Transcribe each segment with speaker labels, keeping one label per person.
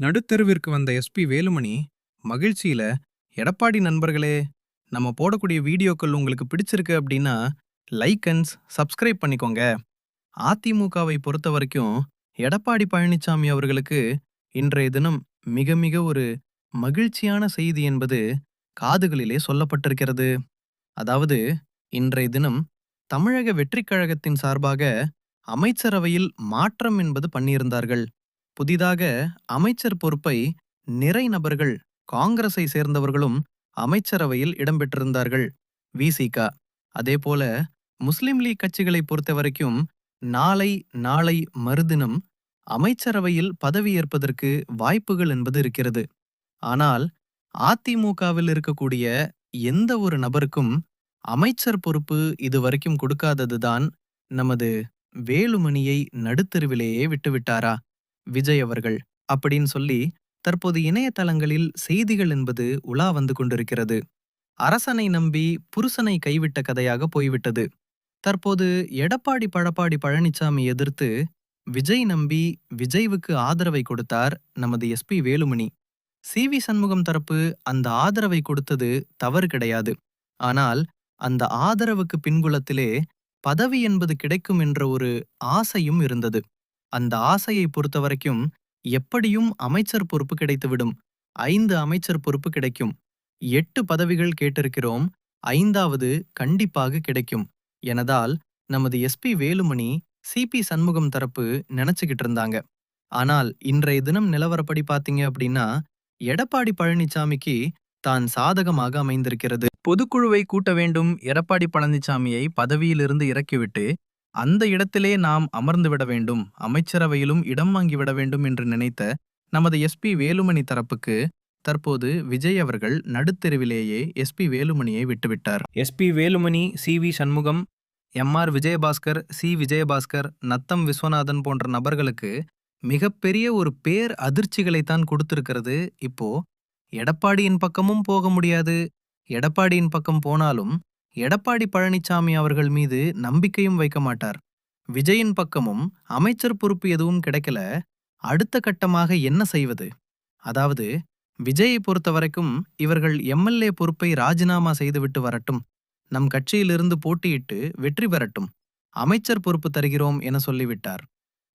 Speaker 1: நடுத்தெருவிற்கு வந்த எஸ்பி வேலுமணி மகிழ்ச்சியில, எடப்பாடி நண்பர்களே, நம்ம போடக்கூடிய வீடியோக்கள் உங்களுக்கு பிடிச்சிருக்கு அப்படின்னா லைக் அண்ட் சப்ஸ்கிரைப் பண்ணிக்கோங்க. அதிமுகவை பொறுத்த வரைக்கும் எடப்பாடி பழனிசாமி அவர்களுக்கு இன்றைய தினம் மிக மிக ஒரு மகிழ்ச்சியான செய்தி என்பது காதுகளிலே சொல்லப்பட்டிருக்கிறது. அதாவது, இன்றைய தினம் தமிழக வெற்றிக் கழகத்தின் சார்பாக அமைச்சரவையில் மாற்றம் என்பது பண்ணியிருந்தார்கள். புதிதாக அமைச்சர் பொறுப்பை நிறை நபர்கள், காங்கிரஸை சேர்ந்தவர்களும் அமைச்சரவையில் இடம்பெற்றிருந்தார்கள். விசிக. அதேபோல முஸ்லிம் லீக் கட்சிகளை பொறுத்தவரைக்கும் நாளை நாளை மறுதினம் அமைச்சரவையில் பதவியேற்பதற்கு வாய்ப்புகள் என்பது இருக்கிறது. ஆனால் அதிமுகவில் இருக்கக்கூடிய எந்த ஒரு நபருக்கும் அமைச்சர் பொறுப்பு இதுவரைக்கும் கொடுக்காததுதான் நமது வேலுமணியை நடுத்தெருவிலேயே விட்டுவிட்டாரா விஜய் அவர்கள் அப்படின்னு சொல்லி தற்போது இணையதளங்களில் செய்திகள் என்பது உலா வந்து கொண்டிருக்கிறது. அரசனை நம்பி புருஷனை கைவிட்ட கதையாக போய்விட்டது. தற்போது எடப்பாடி பழப்பாடி பழனிசாமி எதிர்த்து விஜய் நம்பி விஜய்வுக்கு ஆதரவை கொடுத்தார் நமது எஸ்பி வேலுமணி. சி.வி. சண்முகம் தரப்பு அந்த ஆதரவை கொடுத்தது தவறு கிடையாது. ஆனால் அந்த ஆதரவுக்கு பின்புலத்திலே பதவி என்பது கிடைக்கும் என்ற ஒரு ஆசையும் இருந்தது. அந்த ஆசையை பொறுத்தவரைக்கும் எப்படியும் அமைச்சர் பொறுப்பு கிடைத்துவிடும். 5 அமைச்சர் பொறுப்பு கிடைக்கும். 8 பதவிகள் கேட்டிருக்கிறோம். 5வது கண்டிப்பாக கிடைக்கும் எனதால் நமது எஸ்பி வேலுமணி சி.பி. சண்முகம் தரப்பு நினைச்சுக்கிட்டு இருந்தாங்க. ஆனால் இன்றைய தினம் நிலவரப்படி பாத்தீங்க அப்படின்னா எடப்பாடி பழனிசாமிக்கு தான் சாதகமாக அமைந்திருக்கிறது. பொதுக்குழுவை கூட்ட வேண்டும், எடப்பாடி பழனிசாமியை பதவியிலிருந்து இறக்கிவிட்டு அந்த இடத்திலே நாம் அமர்ந்துவிட வேண்டும், அமைச்சரவையிலும் இடம் வாங்கிவிட வேண்டும் என்று நினைத்த நமது எஸ்பி வேலுமணி தரப்புக்கு தற்போது விஜய் அவர்கள் நடுத்தெருவிலேயே எஸ்பி வேலுமணியை விட்டுவிட்டார். SP Velumani, C V. Shanmugam, M R. Vijayabaskar, C. Vijayabaskar, Natham Viswanathan போன்ற நபர்களுக்கு மிகப்பெரிய ஒரு பேர் அதிர்ச்சிகளைத்தான் கொடுத்திருக்கிறது. இப்போ எடப்பாடியின் பக்கமும் போக முடியாது. எடப்பாடியின் பக்கம் போனாலும் எடப்பாடி பழனிசாமி அவர்கள் மீது நம்பிக்கையும் வைக்க மாட்டார். விஜயின் பக்கமும் அமைச்சர் பொறுப்பு எதுவும் கிடைக்கல. அடுத்த கட்டமாக என்ன செய்வது? அதாவது, விஜயை பொறுத்தவரைக்கும் இவர்கள் எம்எல்ஏ பொறுப்பை ராஜினாமா செய்துவிட்டு வரட்டும், நம் கட்சியிலிருந்து போட்டியிட்டு வெற்றி பெறட்டும், அமைச்சர் பொறுப்பு தருகிறோம் என சொல்லிவிட்டார்.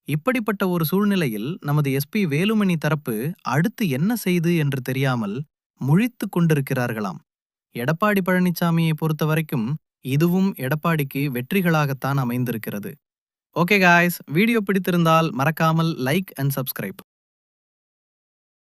Speaker 1: இப்படிப்பட்ட ஒரு சூழ்நிலையில் நமது எஸ்பி வேலுமணி தரப்பு அடுத்து என்ன செய்து என்று தெரியாமல் முழித்துக் கொண்டிருக்கிறார்களாம். எடப்பாடி பழனிசாமியை பொறுத்தவரைக்கும் இதுவும் எடப்பாடிக்கு வெற்றிகளாகத்தான் அமைந்திருக்கிறது. ஓகே காய்ஸ், வீடியோ பிடித்திருந்தால் மறக்காமல் லைக் அண்ட் சப்ஸ்கிரைப்.